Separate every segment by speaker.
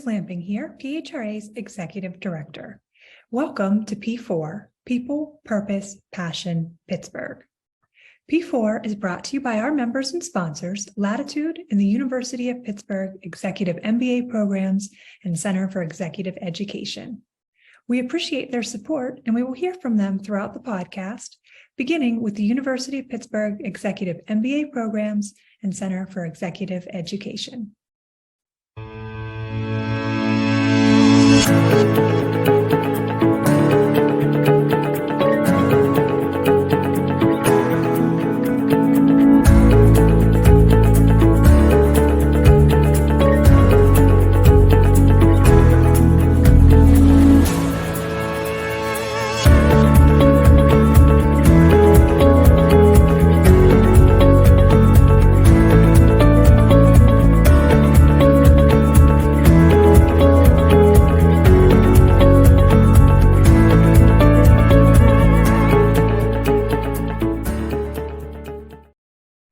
Speaker 1: Liz Lamping here, PHRA's Executive Director. Welcome to P4, People, Purpose, Passion, Pittsburgh. P4 is brought to you by our members and sponsors, Latitude and the University of Pittsburgh Executive MBA Programs and Center for Executive Education. We appreciate their support, and we will hear from them throughout the podcast, beginning with the University of Pittsburgh Executive MBA Programs and Center for Executive Education.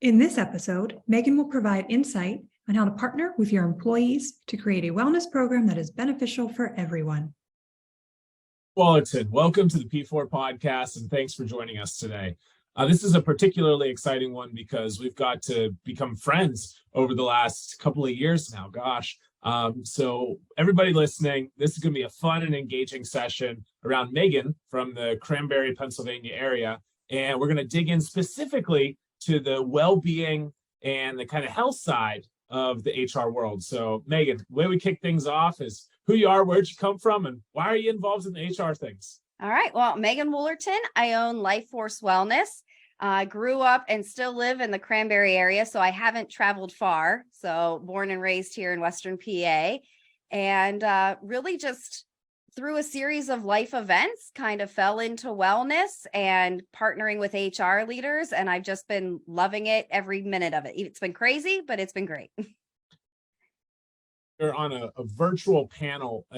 Speaker 1: In this episode, Megan will provide insight on how to partner with your employees to create a wellness program that is beneficial for everyone.
Speaker 2: Wallerton, welcome to the P4 podcast, and thanks for joining us today. This is a particularly exciting one because we've got to become friends over the last couple of years now. Gosh. So everybody listening, this is going to be a fun and engaging session around Megan from the Cranberry, Pennsylvania area. And we're going to dig in specifically to the well-being and the kind of health side of the HR world. So Megan, the way we kick things off is who you are, where'd you come from, and why are you involved in the HR things?
Speaker 3: All right. Well, Megan Woolerton, I own Life Force Wellness. I grew up and still live in the Cranberry area, so I haven't traveled far. So born and raised here in Western PA, and really just through a series of life events, kind of fell into wellness and partnering with HR leaders. And I've just been loving it every minute of it. It's been crazy, but it's been great.
Speaker 2: We're on a virtual panel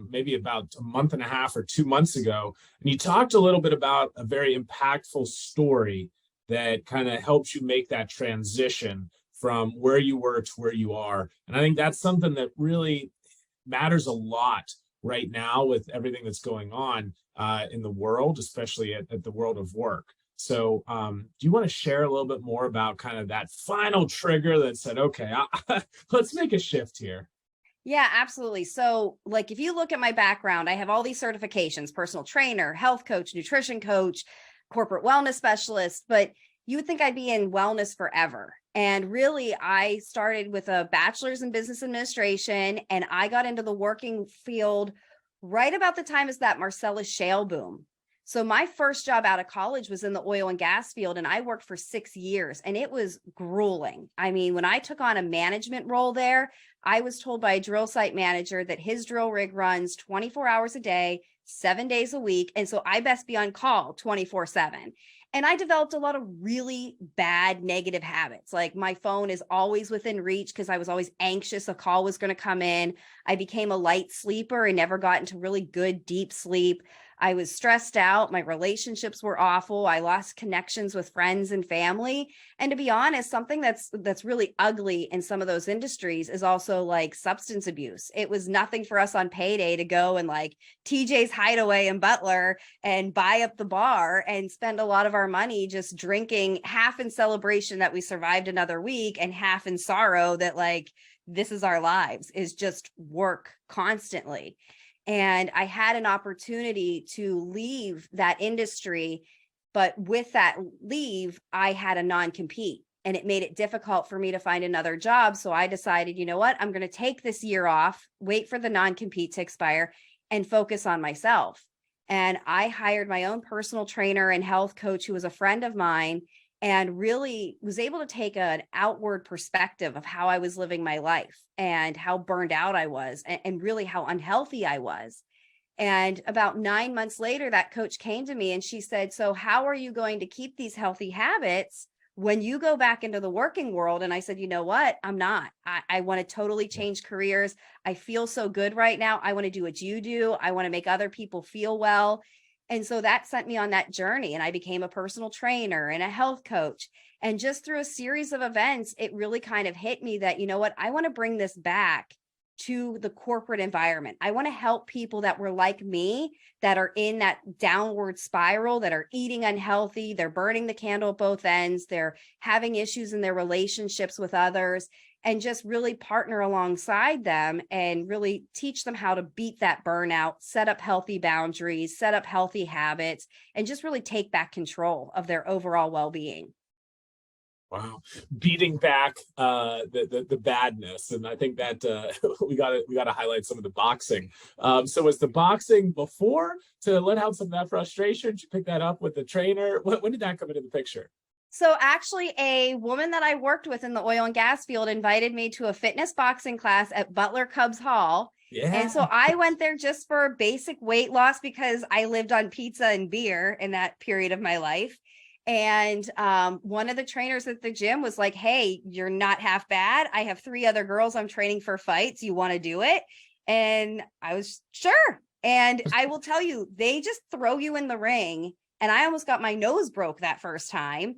Speaker 2: maybe about a month and a half or 2 months ago. And you talked a little bit about a very impactful story that kind of helps you make that transition from where you were to where you are. And I think that's something that really matters a lot right now with everything that's going on in the world, especially at the world of work. So do you want to share a little bit more about kind of that final trigger that said, okay, let's make a shift here?
Speaker 3: Yeah, absolutely. So like, if you look at my background, I have all these certifications: personal trainer, health coach, nutrition coach, corporate wellness specialist, but you would think I'd be in wellness forever. And really, I started with a bachelor's in business administration, and I got into the working field right about the time as that Marcellus shale boom. So my first job out of college was in the oil and gas field, and I worked for 6 years, and it was grueling. I mean, when I took on a management role there, I was told by a drill site manager that his drill rig runs 24 hours a day, 7 days a week. And so I best be on call 24/7. And I developed a lot of really bad negative habits. Like my phone is always within reach because I was always anxious a call was going to come in. I became a light sleeper and never got into really good, deep sleep. I was stressed out. My relationships were awful. I lost connections with friends and family. And to be honest, something that's really ugly in some of those industries is also like substance abuse. It was nothing for us on payday to go and like TJ's Hideaway in Butler and buy up the bar and spend a lot of our money just drinking, half in celebration that we survived another week and half in sorrow that like this is our lives, is just work constantly. And I had an opportunity to leave that industry, but with that leave, I had a non-compete, and it made it difficult for me to find another job. So I decided, you know what, I'm going to take this year off, wait for the non-compete to expire, and focus on myself. And I hired my own personal trainer and health coach who was a friend of mine, and really was able to take an outward perspective of how I was living my life and how burned out I was, and really how unhealthy I was. And about 9 months later, that coach came to me and she said, so how are you going to keep these healthy habits when you go back into the working world? And I said, you know what? I'm not. I want to totally change careers. I feel so good right now. I want to do what you do. I want to make other people feel well. And so that sent me on that journey, and I became a personal trainer and a health coach. And just through a series of events, it really kind of hit me that, you know what, I want to bring this back to the corporate environment. I want to help people that were like me, that are in that downward spiral, that are eating unhealthy, they're burning the candle at both ends, they're having issues in their relationships with others, and just really partner alongside them and really teach them how to beat that burnout, set up healthy boundaries, set up healthy habits, and just really take back control of their overall well-being.
Speaker 2: Wow, beating back the badness, and I think that we got to highlight some of the boxing. So was the boxing before to let out some of that frustration? Did you pick that up with the trainer? When did that come into the picture?
Speaker 3: So actually, a woman that I worked with in the oil and gas field invited me to a fitness boxing class at Butler Cubs Hall.
Speaker 2: Yeah.
Speaker 3: And so I went there just for basic weight loss because I lived on pizza and beer in that period of my life. And one of the trainers at the gym was like, hey, you're not half bad. I have 3 other girls I'm training for fights. You want to do it? And I was sure. And I will tell you, they just throw you in the ring. And I almost got my nose broke that first time.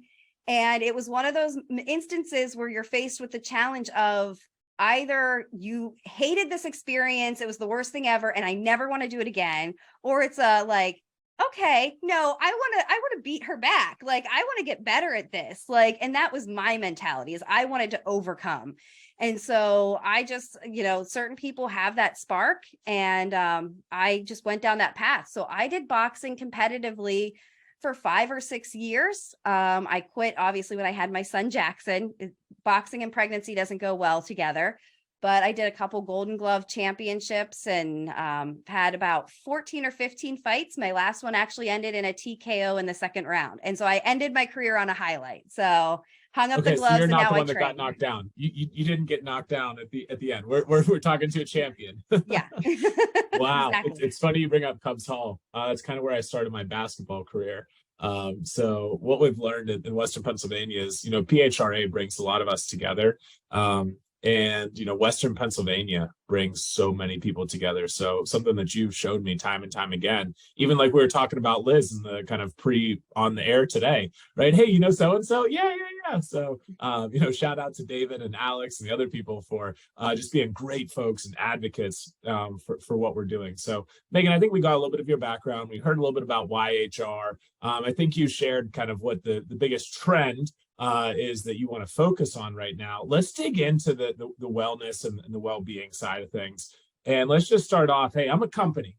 Speaker 3: And it was one of those instances where you're faced with the challenge of either you hated this experience, it was the worst thing ever, and I never want to do it again, or it's a like, okay, no, I want to beat her back. Like, I want to get better at this. Like, and that was my mentality, is I wanted to overcome. And so I just, certain people have that spark, and I just went down that path. So I did boxing competitively for 5 or 6 years. I quit, obviously, when I had my son, Jackson. Boxing and pregnancy doesn't go well together. But I did a couple Golden Glove championships and had about 14 or 15 fights. My last one actually ended in a TKO in the 2nd round. And so I ended my career on a highlight. So hung up the gloves,
Speaker 2: so you're
Speaker 3: and
Speaker 2: not
Speaker 3: now
Speaker 2: the
Speaker 3: I
Speaker 2: one that
Speaker 3: train.
Speaker 2: got knocked down. You didn't get knocked down at the end. We're talking to a champion.
Speaker 3: Yeah.
Speaker 2: Wow.
Speaker 3: Exactly.
Speaker 2: It's funny you bring up Cubs Hall. That's kind of where I started my basketball career. So what we've learned in Western Pennsylvania is, PHRA brings a lot of us together. And Western Pennsylvania brings so many people together. So something that you've showed me time and time again, even like we were talking about Liz in the kind of pre on the air today, right? Hey, so and so, yeah. So shout out to David and Alex and the other people for just being great folks and advocates for what we're doing. So Megan, I think we got a little bit of your background. We heard a little bit about YHR. I think you shared kind of what the biggest trend is that you want to focus on right now. Let's dig into the wellness and the well-being side of things. And let's just start off. Hey, I'm a company.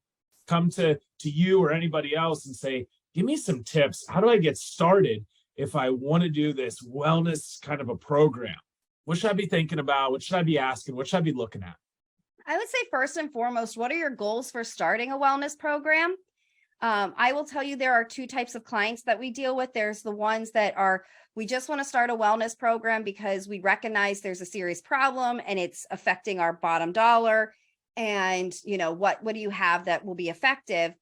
Speaker 2: Come to you or anybody else and say, give me some tips. How do I get started if I want to do this wellness kind of a program? What should I be thinking about? What should I be asking? What should I be looking at?
Speaker 3: I would say first and foremost, what are your goals for starting a wellness program? I will tell you there are 2 types of clients that we deal with. There's the ones that are, we just want to start a wellness program because we recognize there's a serious problem and it's affecting our bottom dollar. And, what do you have that will be effective?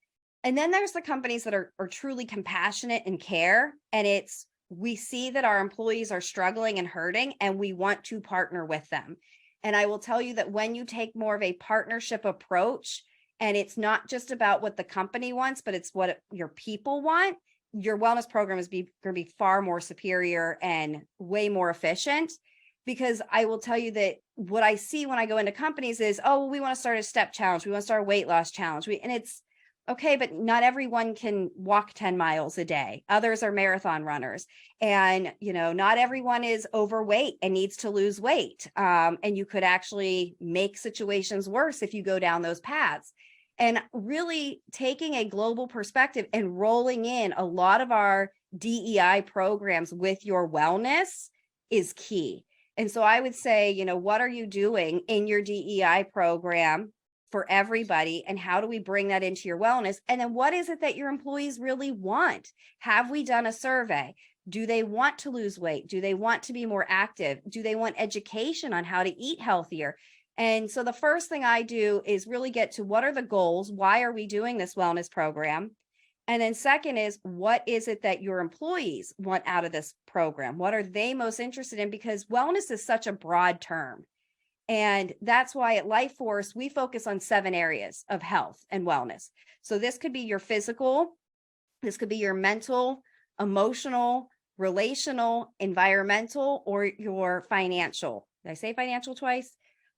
Speaker 3: And then there's the companies that are truly compassionate and care. And we see that our employees are struggling and hurting, and we want to partner with them. And I will tell you that when you take more of a partnership approach, and it's not just about what the company wants, but it's what your people want, your wellness program is going to be far more superior and way more efficient. Because I will tell you that what I see when I go into companies is, oh, well, we want to start a step challenge. We want to start a weight loss challenge. And it's okay, but not everyone can walk 10 miles a day. Others are marathon runners. And, not everyone is overweight and needs to lose weight. And you could actually make situations worse if you go down those paths. And really taking a global perspective and rolling in a lot of our DEI programs with your wellness is key. And so I would say, what are you doing in your DEI program for everybody? And how do we bring that into your wellness? And then what is it that your employees really want? Have we done a survey? Do they want to lose weight? Do they want to be more active? Do they want education on how to eat healthier? And so the first thing I do is really get to what are the goals? Why are we doing this wellness program? And then second is, what is it that your employees want out of this program? What are they most interested in? Because wellness is such a broad term. And that's why at Life Force, we focus on 7 areas of health and wellness. So this could be your physical, this could be your mental, emotional, relational, environmental, or your financial. Did I say financial twice?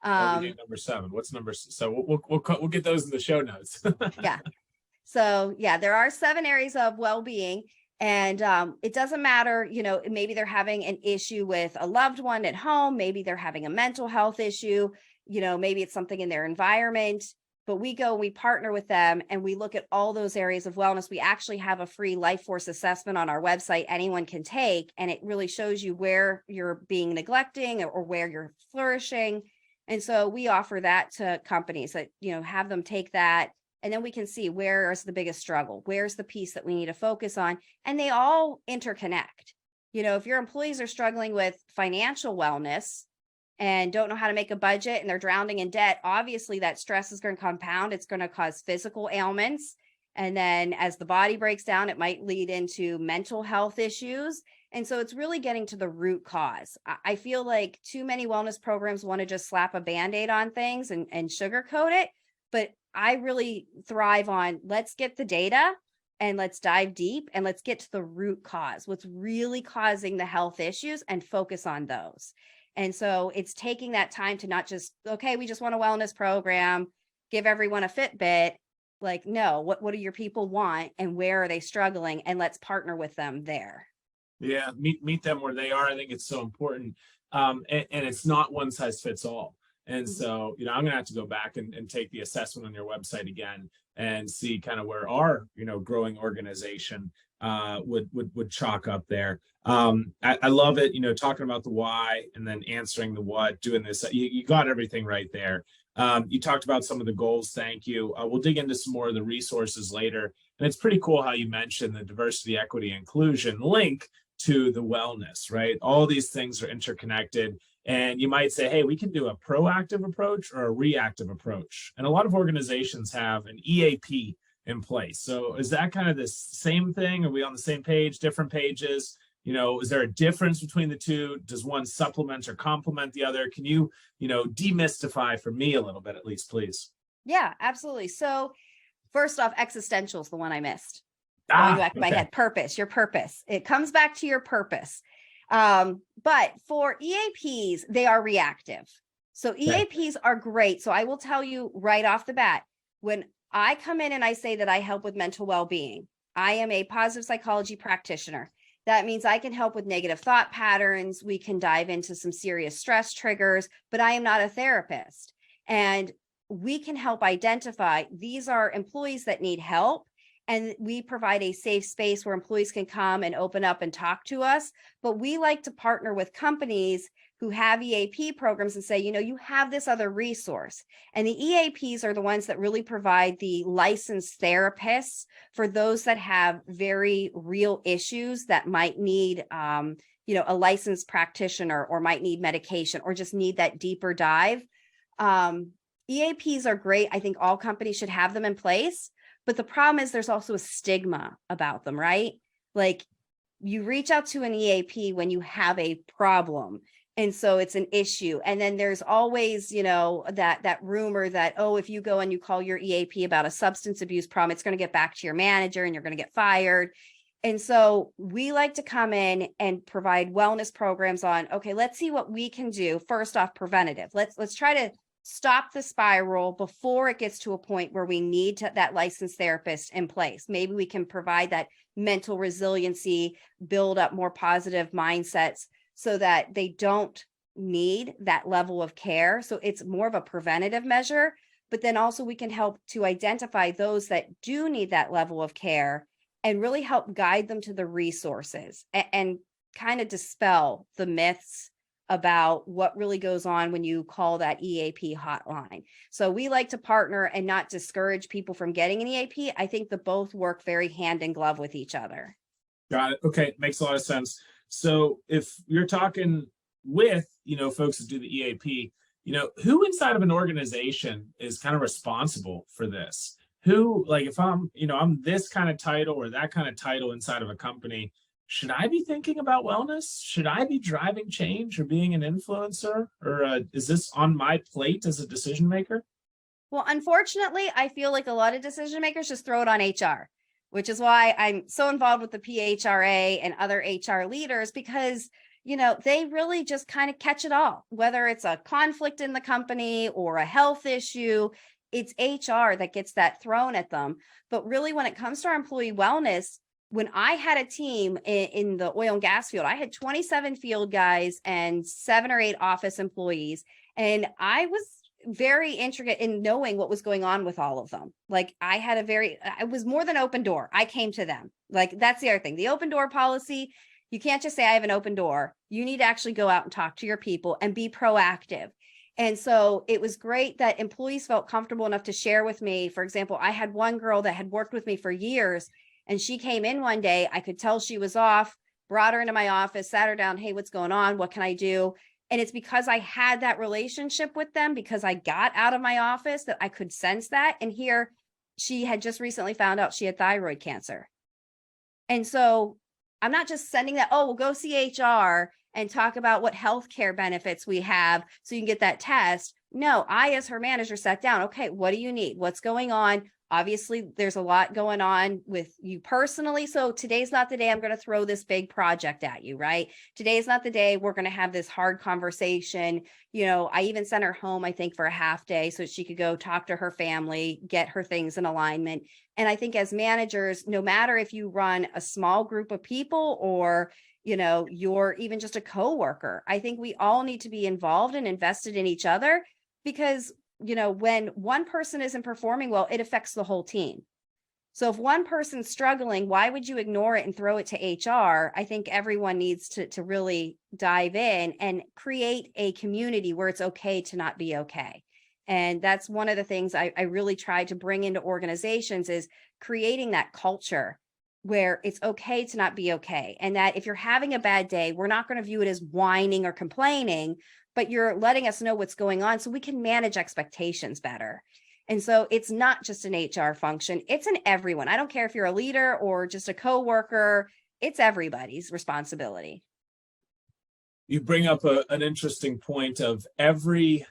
Speaker 2: Well-being number 7. What's so we'll get those in the show notes.
Speaker 3: Yeah. So yeah, there are 7 areas of well-being. And it doesn't matter, maybe they're having an issue with a loved one at home. Maybe they're having a mental health issue. Maybe it's something in their environment. But we partner with them and we look at all those areas of wellness. We actually have a free life force assessment on our website anyone can take. And it really shows you where you're being neglecting or where you're flourishing. And so we offer that to companies that, have them take that. And then we can see where is the biggest struggle, where's the piece that we need to focus on. And they all interconnect. If your employees are struggling with financial wellness and don't know how to make a budget and they're drowning in debt, obviously that stress is going to compound. It's going to cause physical ailments. And then as the body breaks down, it might lead into mental health issues. And so it's really getting to the root cause. I feel like too many wellness programs want to just slap a Band-Aid on things and sugarcoat it. But I really thrive on, let's get the data and let's dive deep and let's get to the root cause, what's really causing the health issues, and focus on those. And so it's taking that time to not just, okay, we just want a wellness program, give everyone a Fitbit. Like, no, what do your people want and where are they struggling? And let's partner with them there.
Speaker 2: Yeah, meet them where they are. I think it's so important. And it's not one size fits all. And so, I'm going to have to go back and take the assessment on your website again and see kind of where our, growing organization would chalk up there. I love it, talking about the why and then answering the what, doing this. You got everything right there. You talked about some of the goals. Thank you. We'll dig into some more of the resources later. And it's pretty cool how you mentioned the diversity, equity, inclusion link to the wellness, right? All these things are interconnected. And you might say, hey, we can do a proactive approach or a reactive approach. And a lot of organizations have an EAP in place. So is that kind of the same thing? Are we on the same page, different pages? Is there a difference between the two? Does one supplement or complement the other? Can you, demystify for me a little bit, at least, please?
Speaker 3: Yeah, absolutely. So first off, existential is the one I missed. Going back to my head, purpose, your purpose. It comes back to your purpose. But for EAPs, they are reactive. So EAPs are great. So I will tell you right off the bat, when I come in and I say that I help with mental well-being, I am a positive psychology practitioner. That means I can help with negative thought patterns. We can dive into some serious stress triggers, but I am not a therapist. And we can help identify these are employees that need help. And we provide a safe space where employees can come and open up and talk to us. But we like to partner with companies who have EAP programs and say, you have this other resource. And the EAPs are the ones that really provide the licensed therapists for those that have very real issues that might need, a licensed practitioner or might need medication or just need that deeper dive. EAPs are great. I think all companies should have them in place. But the problem is there's also a stigma about them, right? Like you reach out to an EAP when you have a problem. And so it's an issue. And then there's always, that rumor that, oh, if you go and you call your EAP about a substance abuse problem, it's going to get back to your manager and you're going to get fired. And so we like to come in and provide wellness programs on, okay, let's see what we can do. First off, preventative. Let's try to stop the spiral before it gets to a point where we need that licensed therapist in place. Maybe we can provide that mental resiliency, build up more positive mindsets so that they don't need that level of care. So it's more of a preventative measure, but then also we can help to identify those that do need that level of care and really help guide them to the resources and kind of dispel the myths about what really goes on when you call that EAP hotline. So we like to partner and not discourage people from getting an EAP. I think the both work very hand in glove with each other.
Speaker 2: Got it. Okay. Makes a lot of sense. So if you're talking with, folks that do the EAP, who inside of an organization is kind of responsible for this? Who, like if I'm this kind of title or that kind of title inside of a company, should I be thinking about wellness? Should I be driving change or being an influencer? Or is this on my plate as a decision maker?
Speaker 3: Well, unfortunately, I feel like a lot of decision makers just throw it on HR, which is why I'm so involved with the PHRA and other HR leaders, because they really just kind of catch it all, whether it's a conflict in the company or a health issue. It's HR that gets that thrown at them. But really, when it comes to our employee wellness, when I had a team in the oil and gas field, I had 27 field guys and 7 or 8 office employees. And I was very intricate in knowing what was going on with all of them. Like I was more than open door. I came to them. Like that's the other thing. The open door policy, you can't just say I have an open door. You need to actually go out and talk to your people and be proactive. And so it was great that employees felt comfortable enough to share with me. For example, I had one girl that had worked with me for years, and she came in one day. I could tell she was off, brought her into my office, sat her down. Hey, what's going on? What can I do? And it's because I had that relationship with them, because I got out of my office, that I could sense that. And here she had just recently found out she had thyroid cancer. And so I'm not just sending that, oh, we'll go see HR and talk about what healthcare benefits we have so you can get that test. No, I, as her manager, sat down. Okay, what do you need? What's going on? Obviously, there's a lot going on with you personally. So today's not the day I'm going to throw this big project at you, right? Today's not the day we're going to have this hard conversation. I even sent her home, I think, for a half day so she could go talk to her family, get her things in alignment. And I think as managers, no matter if you run a small group of people or you're even just a coworker, I think we all need to be involved and invested in each other, because when one person isn't performing well, it affects the whole team. So if one person's struggling, why would you ignore it and throw it to HR? I think everyone needs to really dive in and create a community where it's okay to not be okay. And that's one of the things I really try to bring into organizations, is creating that culture where it's okay to not be okay. And that if you're having a bad day, we're not going to view it as whining or complaining, but you're letting us know what's going on so we can manage expectations better. And so it's not just an HR function, it's an everyone. I don't care if you're a leader or just a coworker, it's everybody's responsibility.
Speaker 2: You bring up an interesting point of every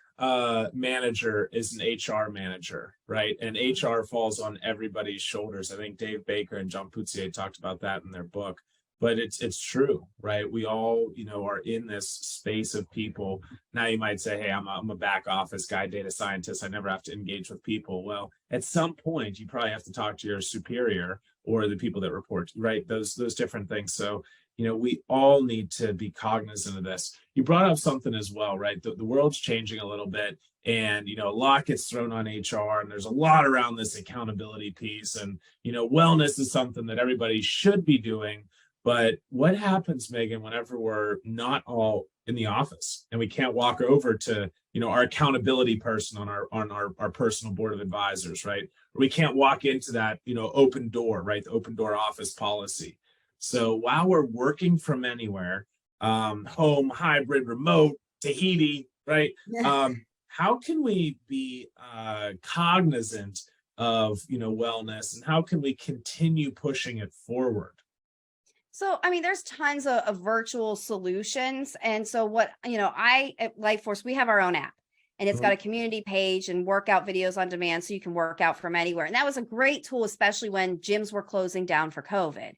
Speaker 2: manager is an HR manager, right? And HR falls on everybody's shoulders. I think Dave Baker and John Putsier talked about that in their book. But it's true, right? We all, are in this space of people. Now you might say, hey, I'm a back office guy, data scientist. I never have to engage with people. Well, at some point, you probably have to talk to your superior or the people that report, right? Those different things. So, we all need to be cognizant of this. You brought up something as well, right? The world's changing a little bit, and, a lot gets thrown on HR, and there's a lot around this accountability piece. And, wellness is something that everybody should be doing. But what happens, Megan, whenever we're not all in the office and we can't walk over to, our accountability person on our personal board of advisors, right? Or we can't walk into that, open door, right? The open door office policy. So while we're working from anywhere, home, hybrid, remote, Tahiti, right? How can we be cognizant of, wellness, and how can we continue pushing it forward?
Speaker 3: So, there's tons of virtual solutions. And so what, at Lifeforce, we have our own app, and it's got a community page and workout videos on demand, so you can work out from anywhere. And that was a great tool, especially when gyms were closing down for COVID.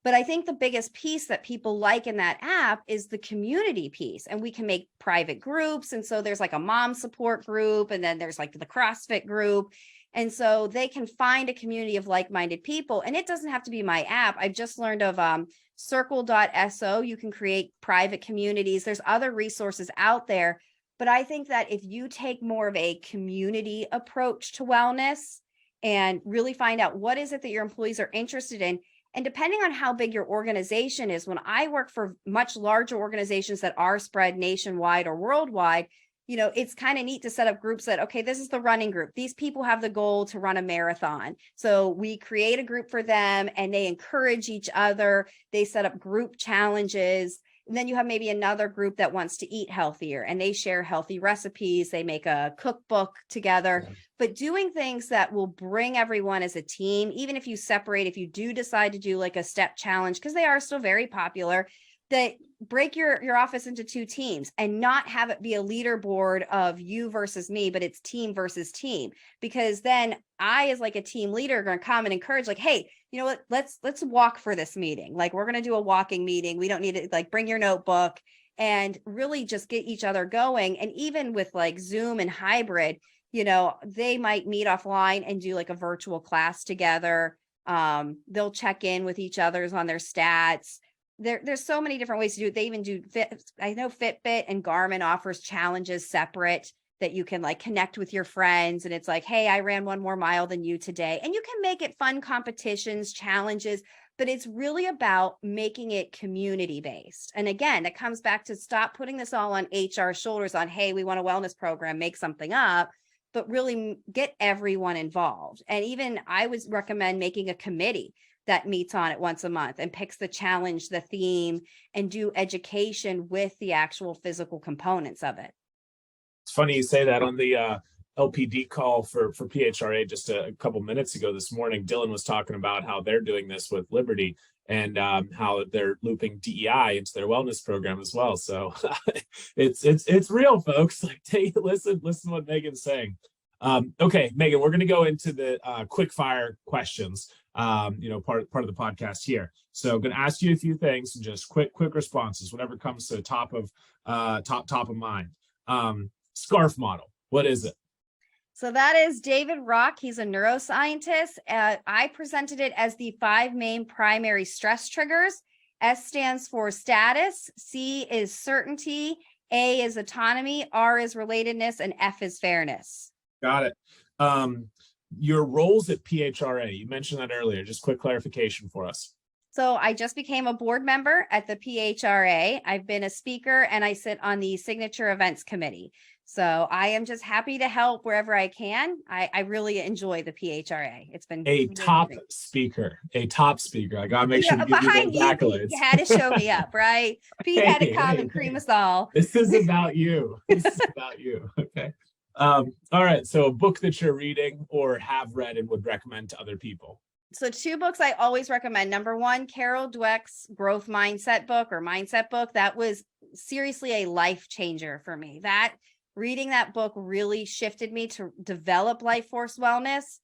Speaker 3: But I think the biggest piece that people like in that app is the community piece. And we can make private groups. And so there's like a mom support group, and then there's like the CrossFit group. And so they can find a community of like-minded people. And it doesn't have to be my app. I've just learned of circle.so. You can create private communities. There's other resources out there. But I think that if you take more of a community approach to wellness and really find out what is it that your employees are interested in, and depending on how big your organization is, when I work for much larger organizations that are spread nationwide or worldwide, it's kind of neat to set up groups that, okay, this is the running group. These people have the goal to run a marathon. So we create a group for them, and they encourage each other. They set up group challenges. And then you have maybe another group that wants to eat healthier, and they share healthy recipes. They make a cookbook together, but doing things that will bring everyone as a team, even if you separate, if you do decide to do like a step challenge, because they are still very popular, that break your office into 2 teams and not have it be a leaderboard of you versus me, but it's team versus team. Because then I, as like a team leader, are going to come and encourage, like, hey, you know what, let's walk for this meeting. Like, we're going to do a walking meeting. We don't need to, like, bring your notebook, and really just get each other going. And even with like Zoom and hybrid, you know, they might meet offline and do like a virtual class together. They'll check in with each other's on their stats. There's so many different ways to do it. They even do I know Fitbit and Garmin offers challenges separate that you can like connect with your friends. And it's like, hey, I ran 1 more mile than you today. And you can make it fun competitions, challenges, but it's really about making it community based. And again, it comes back to stop putting this all on HR shoulders on, hey, we want a wellness program, make something up, but really get everyone involved. And even I would recommend making a committee that meets on it once a month and picks the challenge, the theme, and do education with the actual physical components of it.
Speaker 2: It's funny you say that. On the LPD call for PHRA just a couple minutes ago this morning, Dylan was talking about how they're doing this with Liberty, and how they're looping DEI into their wellness program as well. So it's real, folks. Like, listen what Megan's saying. Okay, Megan, we're going to go into the quick fire questions. Part of the podcast here. So I'm going to ask you a few things and just quick responses, whatever comes to the top of mind. Scarf model, what is it?
Speaker 3: So that is David Rock. He's a neuroscientist. I presented it as the 5 main primary stress triggers. S stands for status, C is certainty, A is autonomy, R is relatedness, and F is fairness.
Speaker 2: Got it. Your roles at PHRA, you mentioned that earlier. Just quick clarification for us.
Speaker 3: So I just became a board member at the PHRA. I've been a speaker, and I sit on the signature events committee. So I am just happy to help wherever I can. I really enjoy the PHRA. It's been
Speaker 2: a top speaker. I gotta make sure to give you those accolades.
Speaker 3: You had to show me up, right? Pete had to come and cream us all.
Speaker 2: This is about you. This is about you. Okay. All right. So a book that you're reading or have read and would recommend to other people.
Speaker 3: So 2 books I always recommend. Number 1, Carol Dweck's growth mindset book or mindset book. That was seriously a life changer for me. Reading that book really shifted me to develop life force wellness.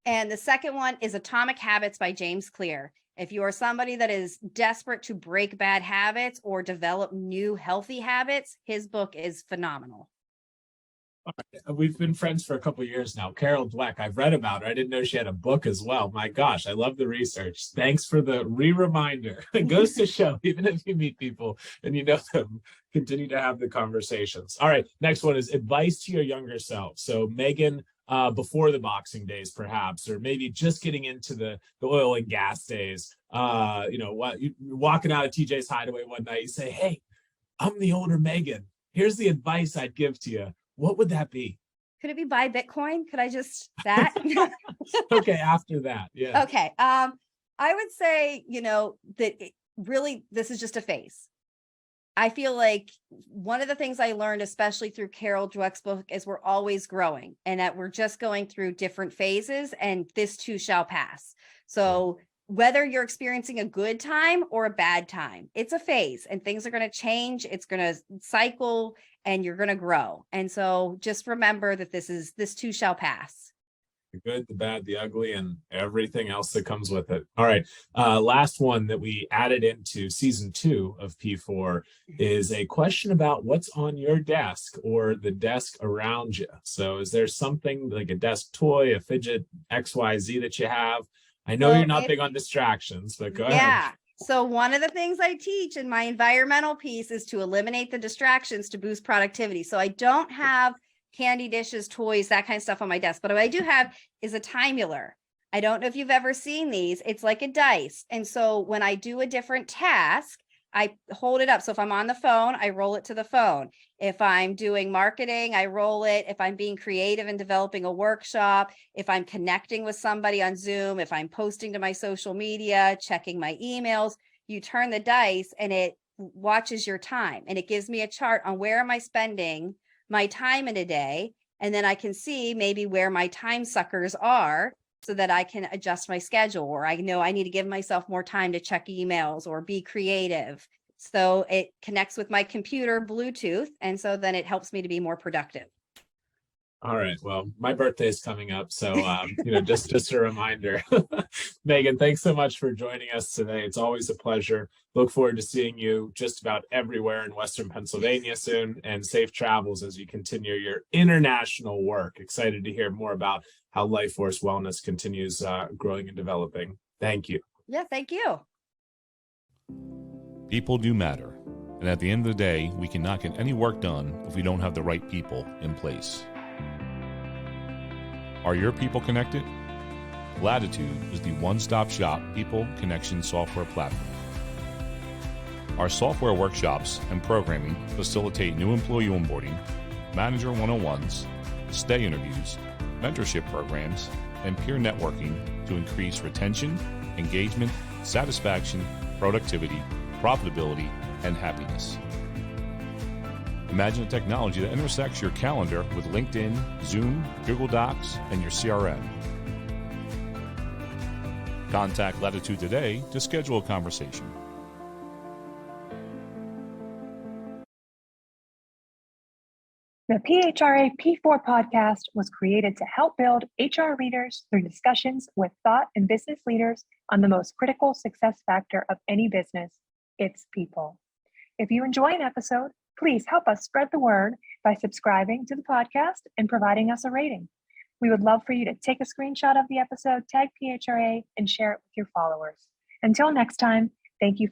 Speaker 3: And the second one is Atomic Habits by James Clear. If you are somebody that is desperate to break bad habits or develop new healthy habits, his book is phenomenal.
Speaker 2: We've been friends for a couple of years now. Carol Dweck, I've read about her. I didn't know she had a book as well. My gosh, I love the research. Thanks for the reminder. It goes to show, even if you meet people and you know them, continue to have the conversations. All right, next one is advice to your younger self. So Megan, before the boxing days, perhaps, or maybe just getting into the oil and gas days. You're walking out of TJ's Hideaway one night, you say, hey, I'm the older Megan. Here's the advice I'd give to you. What would that be?
Speaker 3: Could it be buy Bitcoin? Could I just that?
Speaker 2: Okay, after that, yeah.
Speaker 3: Okay. I would say, this is just a phase. I feel like one of the things I learned, especially through Carol Dweck's book, is we're always growing and that we're just going through different phases, and this too shall pass. So whether you're experiencing a good time or a bad time, it's a phase and things are going to change. It's going to cycle and you're going to grow. And so just remember that this too shall pass.
Speaker 2: The good, the bad, the ugly, and everything else that comes with it. All right. Last one that we added into season 2 of P4 is a question about what's on your desk or the desk around you. So is there something like a desk toy, a fidget, XYZ that you have? I know you're not big on distractions, but go ahead.
Speaker 3: Yeah. So one of the things I teach in my environmental piece is to eliminate the distractions to boost productivity. So I don't have candy dishes, toys, that kind of stuff on my desk. But what I do have is a timular. I don't know if you've ever seen these. It's like a dice. And so when I do a different task, I hold it up. So if I'm on the phone, I roll it to the phone. If I'm doing marketing, I roll it. If I'm being creative and developing a workshop, if I'm connecting with somebody on Zoom, if I'm posting to my social media, checking my emails, you turn the dice and it watches your time. And it gives me a chart on where am I spending my time in a day. And then I can see maybe where my time suckers are so that I can adjust my schedule, or I know I need to give myself more time to check emails or be creative. So it connects with my computer Bluetooth. And so then it helps me to be more productive.
Speaker 2: All right. Well, my birthday is coming up, so just a reminder. Megan, thanks so much for joining us today. It's always a pleasure. Look forward to seeing you just about everywhere in Western Pennsylvania soon, and safe travels as you continue your international work. Excited to hear more about how Life Force Wellness continues growing and developing. Thank you.
Speaker 3: Yeah, thank you.
Speaker 4: People do matter. And at the end of the day, we cannot get any work done if we don't have the right people in place. Are your people connected? Latitude is the one-stop shop people connection software platform. Our software workshops and programming facilitate new employee onboarding, manager one-on-ones, stay interviews, mentorship programs, and peer networking to increase retention, engagement, satisfaction, productivity, profitability, and happiness. Imagine a technology that intersects your calendar with LinkedIn, Zoom, Google Docs, and your CRM. Contact Latitude today to schedule a conversation.
Speaker 1: The PHRA P4 podcast was created to help build HR leaders through discussions with thought and business leaders on the most critical success factor of any business, its people. If you enjoy an episode, please help us spread the word by subscribing to the podcast and providing us a rating. We would love for you to take a screenshot of the episode, tag PHRA, and share it with your followers. Until next time, thank you